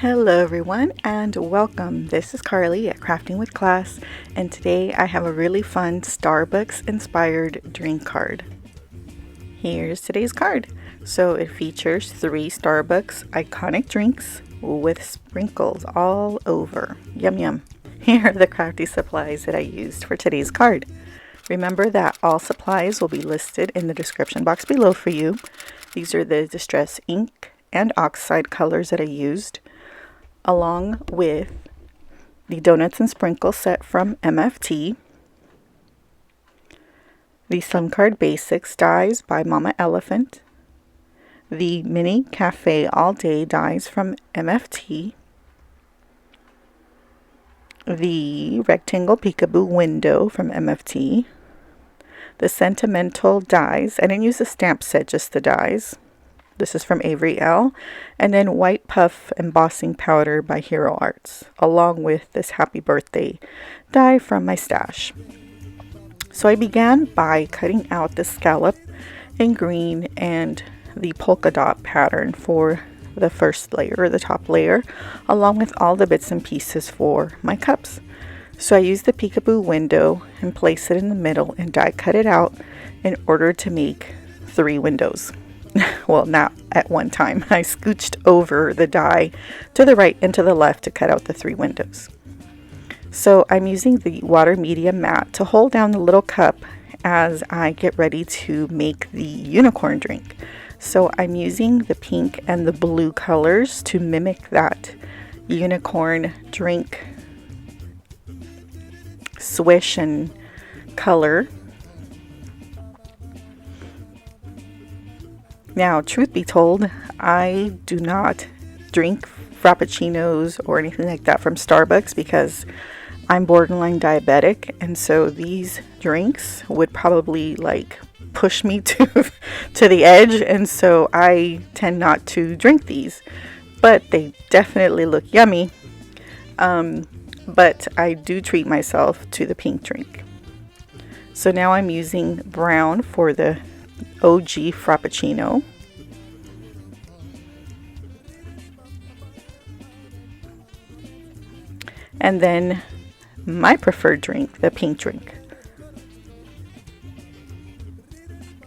Hello everyone and welcome. This is Carly at Crafting with Class, and today I have a really fun Starbucks inspired drink card. Here's today's card. So it features 3 Starbucks iconic drinks with sprinkles all over. Yum yum. Here are the crafty supplies that I used for today's card. Remember that all supplies will be listed in the description box below for you. These are the distress ink and oxide colors that I used, along with the Donuts and Sprinkles set from MFT, the Some Card Basics dies by Mama Elephant, the Mini Cafe All Day dies from MFT, the Rectangle Peekaboo Window from MFT, the Sentimental dies. I didn't use the stamp set, just the dies. This is from Avery, Elle, and then White Puff Embossing Powder by Hero Arts, along with this Happy Birthday die from my stash. So I began by cutting out the scallop in green and the polka dot pattern for the first layer, or the top layer, along with all the bits and pieces for my cups. So I used the peekaboo window and placed it in the middle and die cut it out in order to make 3 windows. Well, not at one time. I scooched over the die to the right and to the left to cut out the 3 windows. So I'm using the water medium mat to hold down the little cup as I get ready to make the unicorn drink. So I'm using the pink and the blue colors to mimic that unicorn drink swish and color. Now, truth be told, I do not drink Frappuccinos or anything like that from Starbucks because I'm borderline diabetic, and so these drinks would probably push me to the edge, and so I tend not to drink these. But they definitely look yummy. But I do treat myself to the pink drink. So now I'm using brown for the OG Frappuccino. And then my preferred drink, the pink drink.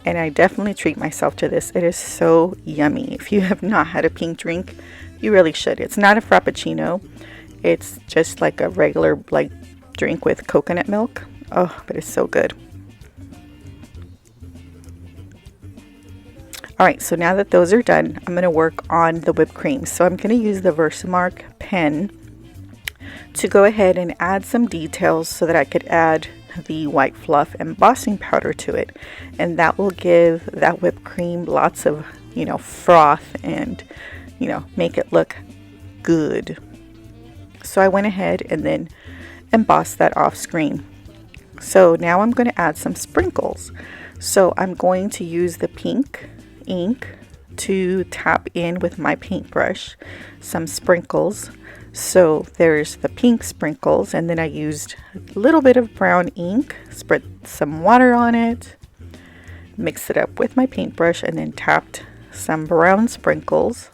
And I definitely treat myself to this. It is so yummy. If you have not had a pink drink, you really should. It's not a Frappuccino. It's just like a regular drink with coconut milk. Oh, but it's so good. Alright, so now that those are done, I'm going to work on the whipped cream. So I'm going to use the Versamark pen to go ahead and add some details so that I could add the white fluff embossing powder to it. And that will give that whipped cream lots of, froth and, make it look good. So I went ahead and then embossed that off screen. So now I'm going to add some sprinkles. So I'm going to use the pink ink to tap in with my paintbrush some sprinkles. So there's the pink sprinkles, and then I used a little bit of brown ink, spread some water on it, mixed it up with my paintbrush, and then tapped some brown sprinkles.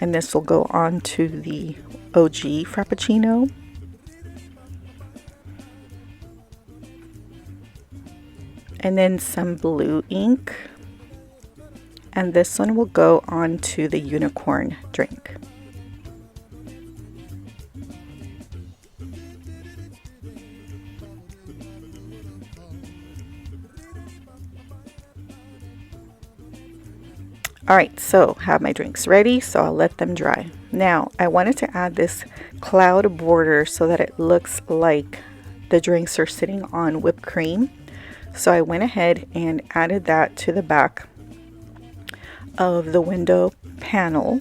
And this will go on to the OG Frappuccino. And then some blue ink. And this one will go on to the unicorn drink. Alright, so have my drinks ready, so I'll let them dry. Now, I wanted to add this cloud border so that it looks like the drinks are sitting on whipped cream. So I went ahead and added that to the back of the window panel,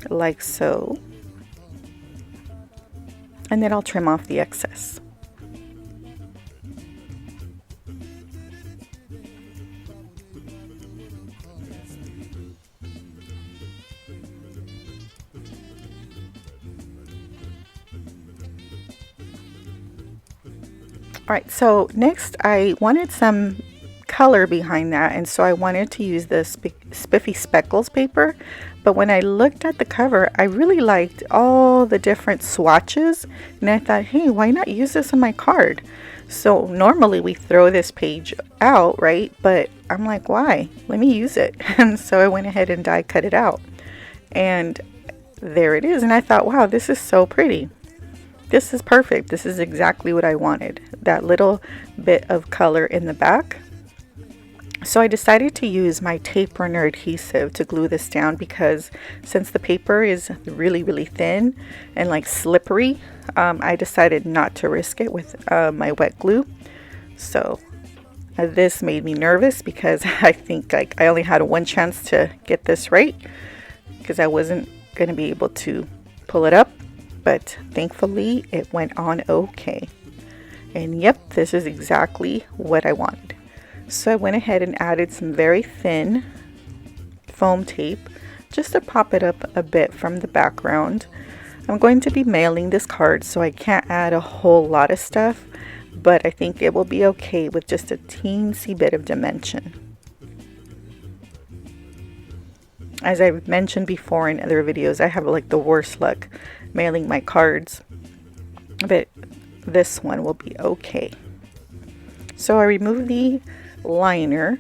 like so. And then I'll trim off the excess. Alright, so next I wanted some color behind that, and so I wanted to use this spiffy speckles paper, but when I looked at the cover, I really liked all the different swatches, and I thought, hey, why not use this on my card? So normally we throw this page out, right? But I'm like, why? Let me use it. And so I went ahead and die cut it out, and there it is. And I thought, wow, this is so pretty. This is perfect. This is exactly what I wanted. That little bit of color in the back. So I decided to use my tape runner adhesive to glue this down, because since the paper is really, really thin and like slippery, I decided not to risk it with my wet glue. So this made me nervous, because I think like I only had one chance to get this right, because I wasn't going to be able to pull it up. But thankfully it went on okay. And yep, this is exactly what I wanted. So I went ahead and added some very thin foam tape just to pop it up a bit from the background. I'm going to be mailing this card, so I can't add a whole lot of stuff, but I think it will be okay with just a teensy bit of dimension. As I've mentioned before in other videos, I have like the worst luck mailing my cards, but this one will be okay. So I removed the liner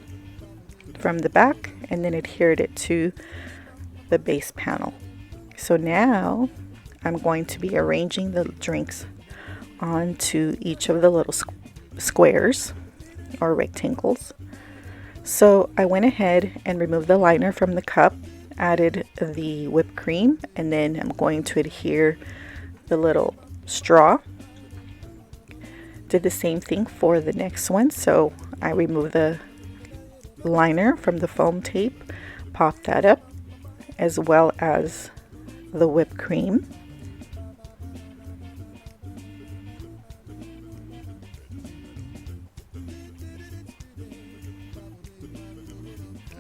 from the back and then adhered it to the base panel. So now I'm going to be arranging the drinks onto each of the little squares or rectangles. So I went ahead and removed the liner from the cup, added the whipped cream, and then I'm going to adhere the little straw. Did the same thing for the next one. So I removed the liner from the foam tape, popped that up, as well as the whipped cream.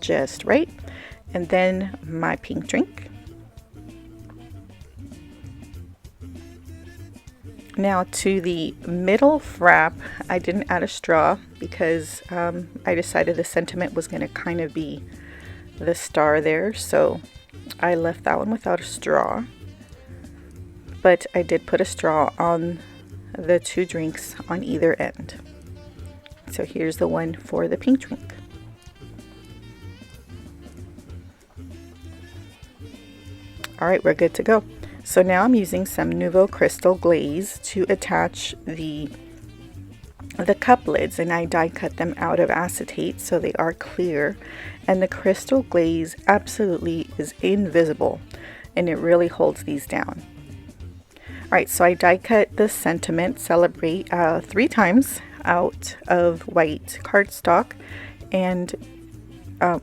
Just right. And then my pink drink. Now to the middle frap, I didn't add a straw because I decided the sentiment was going to kind of be the star there. So I left that one without a straw. But I did put a straw on the two drinks on either end. So here's the one for the pink drink. Alright, we're good to go. So now I'm using some Nouveau Crystal glaze to attach the cup lids, and I die cut them out of acetate so they are clear, and the crystal glaze absolutely is invisible and it really holds these down. Alright, so I die cut the Sentiment Celebrate 3 times out of white cardstock, and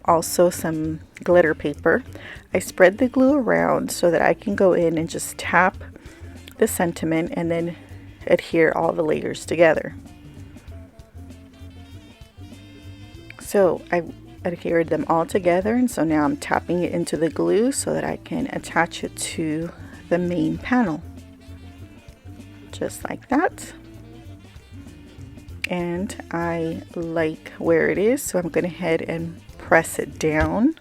also some glitter paper. I spread the glue around so that I can go in and just tap the sentiment and then adhere all the layers together. So I adhered them all together, and so now I'm tapping it into the glue so that I can attach it to the main panel. Just like that. And I like where it is, so I'm going to head and press it down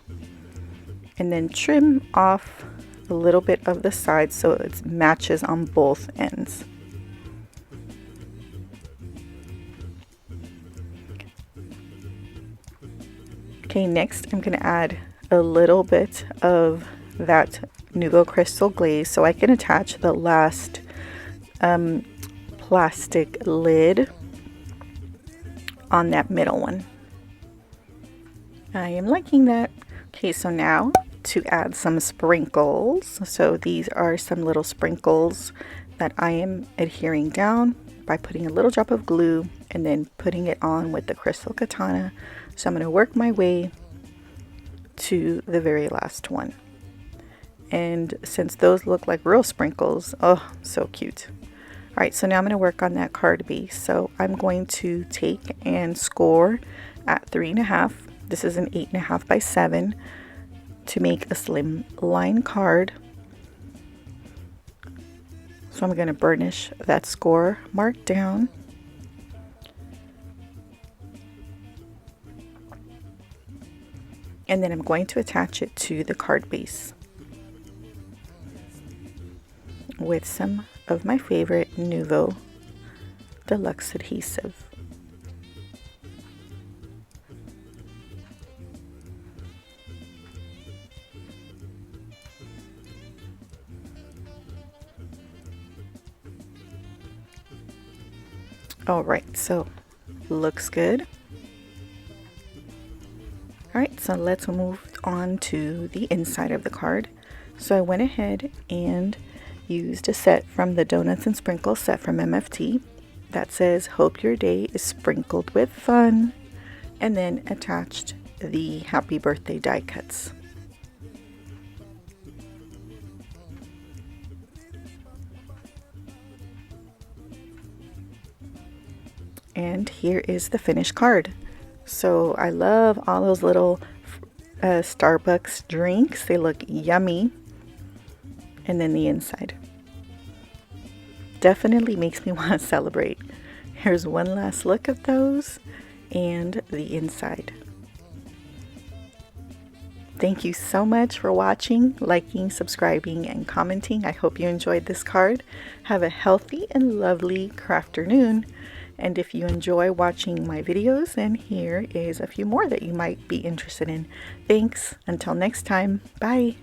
and then trim off a little bit of the side so it matches on both ends. Okay, next I'm going to add a little bit of that Nouveau Crystal glaze so I can attach the last plastic lid on that middle one. I am liking that. Okay, so now to add some sprinkles. So these are some little sprinkles that I am adhering down by putting a little drop of glue and then putting it on with the Crystal Katana. So I'm going to work my way to the very last one. And since those look like real sprinkles, oh, so cute. All right, so now I'm going to work on that card base. So I'm going to take and score at 3.5. This is an 8.5 by 7 to make a Slimline card. So I'm going to burnish that score mark down. And then I'm going to attach it to the card base with some of my favorite Nuvo Deluxe adhesive. Alright, so looks good. Alright, so let's move on to the inside of the card. So I went ahead and used a set from the Donuts and Sprinkles set from MFT that says, "Hope your day is sprinkled with fun," and then attached the happy birthday die cuts. And here is the finished card. So I love all those little Starbucks drinks. They look yummy. And then the inside definitely makes me want to celebrate. Here's one last look at those and the inside. Thank you so much for watching, liking, subscribing, and commenting. I hope you enjoyed this card. Have a healthy and lovely crafternoon. And if you enjoy watching my videos, then here is a few more that you might be interested in. Thanks. Until next time. Bye.